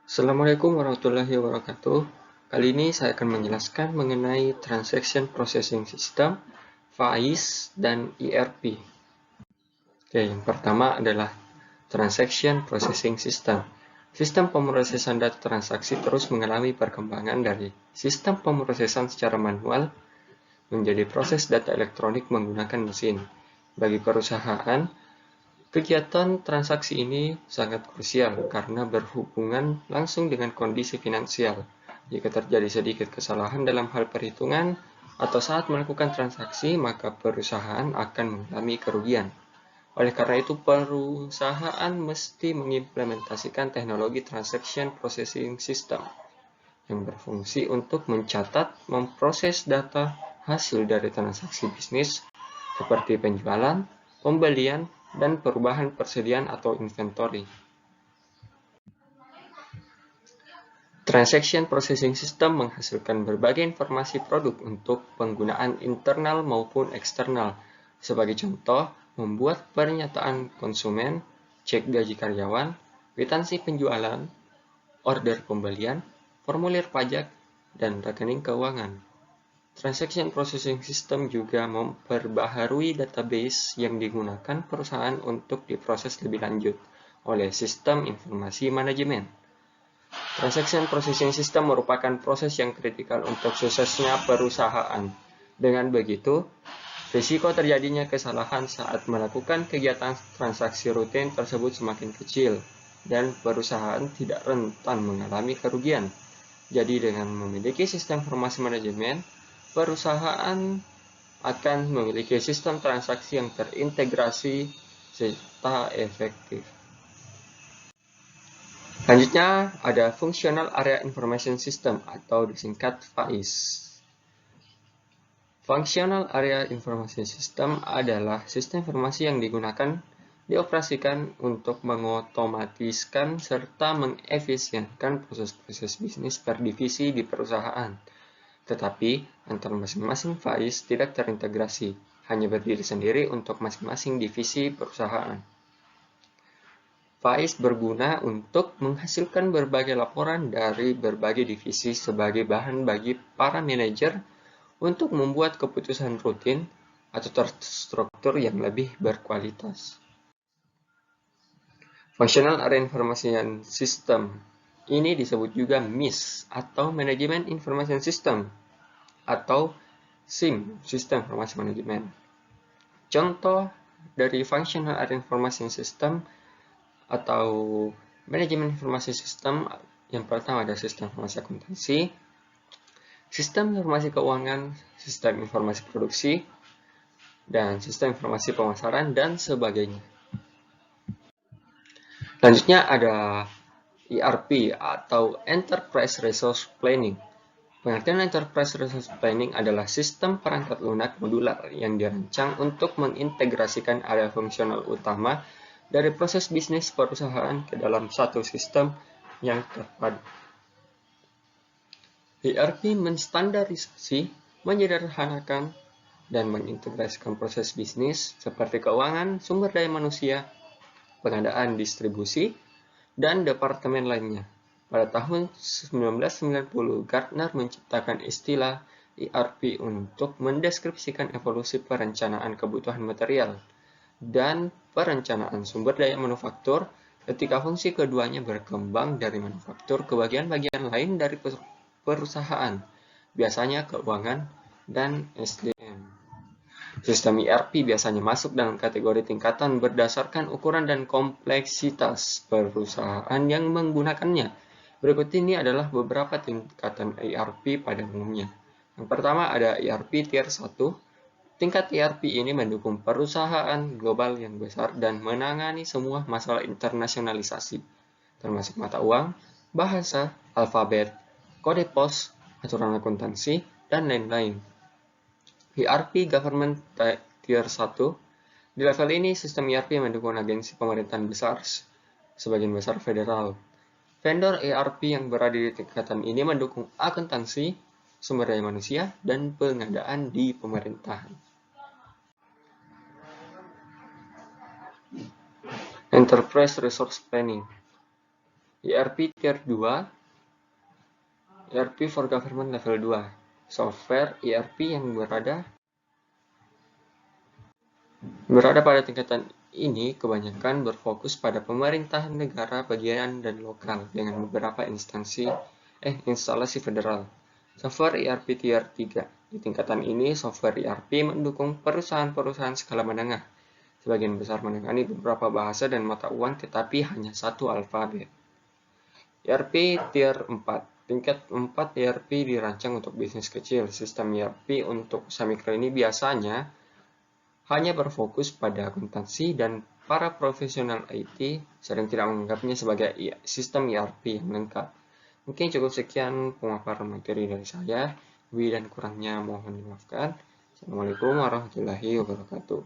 Assalamualaikum warahmatullahi wabarakatuh. Kali ini saya akan menjelaskan mengenai Transaction Processing System, FAIS, dan ERP. Oke, yang pertama adalah Transaction Processing System. Sistem pemrosesan data transaksi terus mengalami perkembangan dari sistem pemrosesan secara manual menjadi proses data elektronik menggunakan mesin. Bagi perusahaan, kegiatan transaksi ini sangat krusial karena berhubungan langsung dengan kondisi finansial. Jika terjadi sedikit kesalahan dalam hal perhitungan atau saat melakukan transaksi, maka perusahaan akan mengalami kerugian. Oleh karena itu, perusahaan mesti mengimplementasikan teknologi Transaction Processing System yang berfungsi untuk mencatat, memproses data hasil dari transaksi bisnis seperti penjualan, pembelian, dan perubahan persediaan atau inventory. Transaction Processing System menghasilkan berbagai informasi produk untuk penggunaan internal maupun eksternal. Sebagai contoh, membuat pernyataan konsumen, cek gaji karyawan, kwitansi penjualan, order pembelian, formulir pajak, dan rekening keuangan. Transaction Processing System juga memperbaharui database yang digunakan perusahaan untuk diproses lebih lanjut oleh sistem informasi manajemen. Transaction Processing System merupakan proses yang kritikal untuk suksesnya perusahaan. Dengan begitu, risiko terjadinya kesalahan saat melakukan kegiatan transaksi rutin tersebut semakin kecil, dan perusahaan tidak rentan mengalami kerugian. Jadi dengan memiliki sistem informasi manajemen, perusahaan akan memiliki sistem transaksi yang terintegrasi serta efektif. Selanjutnya ada Functional Area Information System atau disingkat FAIS. Functional Area Information System adalah sistem informasi yang digunakan dioperasikan untuk mengotomatiskan serta mengefisienkan proses-proses bisnis per divisi di perusahaan. Tetapi, antar masing-masing FAIS tidak terintegrasi, hanya berdiri sendiri untuk masing-masing divisi perusahaan. FAIS berguna untuk menghasilkan berbagai laporan dari berbagai divisi sebagai bahan bagi para manajer untuk membuat keputusan rutin atau terstruktur yang lebih berkualitas. Functional Area Information System ini disebut juga MIS atau Management Information System atau SIM, Sistem Informasi Manajemen. Contoh dari Functional Area Information System atau Manajemen Informasi Sistem, yang pertama ada Sistem Informasi Akuntansi, Sistem Informasi Keuangan, Sistem Informasi Produksi, dan Sistem Informasi Pemasaran, dan sebagainya. Selanjutnya ada ERP atau Enterprise Resource Planning. Pengertian Enterprise Resource Planning adalah sistem perangkat lunak modular yang dirancang untuk mengintegrasikan area fungsional utama dari proses bisnis perusahaan ke dalam satu sistem yang terpadu. ERP menstandarisasi, menyederhanakan, dan mengintegrasikan proses bisnis seperti keuangan, sumber daya manusia, pengadaan distribusi, dan departemen lainnya. Pada tahun 1990, Gartner menciptakan istilah ERP untuk mendeskripsikan evolusi perencanaan kebutuhan material dan perencanaan sumber daya manufaktur ketika fungsi keduanya berkembang dari manufaktur ke bagian-bagian lain dari perusahaan, biasanya keuangan dan SDM. Sistem ERP biasanya masuk dalam kategori tingkatan berdasarkan ukuran dan kompleksitas perusahaan yang menggunakannya. Berikut ini adalah beberapa tingkatan ERP pada umumnya. Yang pertama ada ERP Tier 1. Tingkat ERP ini mendukung perusahaan global yang besar dan menangani semua masalah internasionalisasi, termasuk mata uang, bahasa, alfabet, kode pos, aturan akuntansi, dan lain-lain. ERP Government Tier 1. Di level ini, sistem ERP mendukung agensi pemerintahan besar, sebagian besar federal. Vendor ERP yang berada di tingkatan ini mendukung akuntansi, sumber daya manusia, dan pengadaan di pemerintahan. Enterprise Resource Planning. ERP Tier 2, ERP for Government Level 2, software ERP yang berada pada tingkatan ini kebanyakan berfokus pada pemerintahan negara bagian dan lokal dengan beberapa instalasi federal. Software ERP Tier 3. Di tingkatan ini, software ERP mendukung perusahaan-perusahaan skala menengah. Sebagian besar menangani beberapa bahasa dan mata uang tetapi hanya satu alfabet. ERP Tier 4. Tingkat 4 ERP dirancang untuk bisnis kecil. Sistem ERP untuk usaha mikro ini biasanya hanya berfokus pada akuntansi dan para profesional IT sering tidak menganggapnya sebagai sistem ERP yang lengkap. Mungkin cukup sekian pemaparan materi dari saya. Lebih dan kurangnya mohon dimaafkan. Assalamualaikum warahmatullahi wabarakatuh.